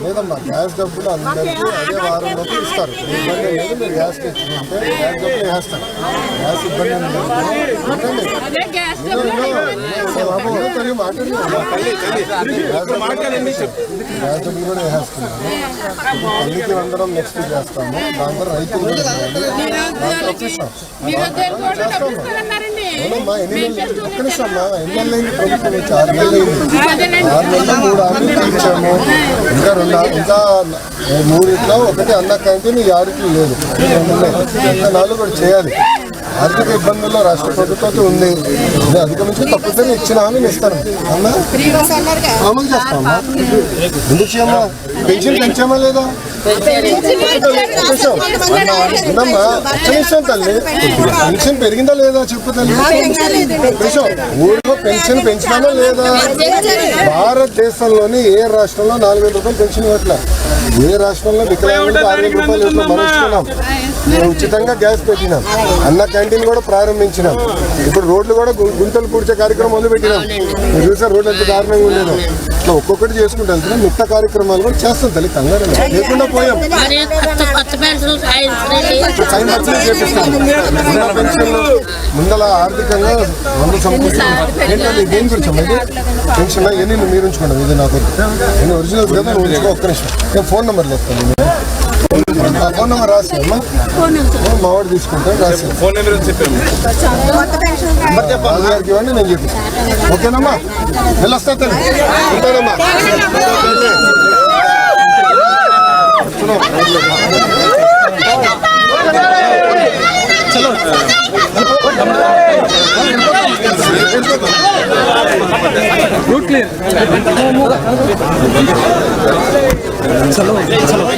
లేదమ్మా గ్యాస్ డబ్బులు అందరికీ అదే వారంలోకి ఇస్తారు. ఇబ్బంది లేదు, మీరు గ్యాస్ తెచ్చుకుంటే గ్యాస్ డబ్బులు వేస్తారు. గ్యాస్ ఇబ్బంది గ్యాస్ డబ్బులు కూడా వేస్తున్నాము. తల్లికి వందరం నెక్స్ట్ చేస్తాము. దాంతో రైతులు కూడా అవునమ్మా. ఎన్ని నెలలు ఒక్క నిమిషం అమ్మా, ఎన్ని నెలలు అయింది ప్రభుత్వం వచ్చి? 6 నెలలు అయింది. 6 నెలలు 3 ఆర్డర్లు ఇచ్చాము. ఇంకా 3 ఒకటి అన్న క్యాంటీన్, ఈ ఆడిట్లు లేదు. 2 ఉన్నాయి. ఇంకా 4 కూడా చేయాలి. ఆర్థిక ఇబ్బందుల్లో రాష్ట్ర ప్రభుత్వం ఉంది. అధిగమించి తప్పనిసరి ఇచ్చిన హామీని ఇస్తాను అమ్మా. అమలు చేస్తామమ్మా. ఎందుకు చేయమ్మా? పెన్షన్ పెంచామా లేదా? ఉందమ్మా, ఒక్క తల్లి. పెన్షన్ పెరిగిందా లేదా చెప్పు తల్లి. ఊరిలో పెన్షన్ పెంచినామా లేదా? భారతదేశంలోని ఏ రాష్ట్రంలో 4,000 రూపాయలు పెన్షన్ ఇవ్వట్లే. ఏ రాష్ట్రంలో వికలాంగులకు 6,000 రూపాయలు ఇట్లా మరచుకున్నాం. ఉచితంగా గ్యాస్ పెట్టినాం. అన్న క్యాంటీన్ కూడా ప్రారంభించినాం. ఇప్పుడు రోడ్లు కూడా గుంతలు పూడ్చే కార్యక్రమం మొదలుపెట్టినాం. మీరు చూసారు రోడ్లు ఎంత దారుణంగా ఉండేదో. ఇట్లా ఒక్కొక్కటి చేసుకుంటూ వెళ్తున్నాం. మిగతా కార్యక్రమాలు కూడా చేస్తాం తల్లి. కంగారు లేకుండా పోయాం. పెన్షన్లు ముందల ఆర్థికంగా 100 సమకూర్చున్నాం. ఏంటంటే దేని గురించి అమ్మా? ఇది పెన్షన్ ఎన్ని మీరు ఉంచుకోండి. ఇది నాకు నేను ఒరిజినల్స్ కదా, నువ్వు ఉంచుకో. ఒక్క నిమిషం, నేను ఫోన్ నెంబర్లు వస్తాను. ఫోన్ నెంబర్ రాసి అమ్మా. మావాడు తీసుకుంటాను, రాసి ఫోన్ నెంబర్ గారికి ఇవ్వండి, నేను చెప్పిస్తాను. ఓకేనమ్మా? వెళ్ళొస్తా తల్లి. ఉంటానమ్మా. रूट क्लियर चलो चलो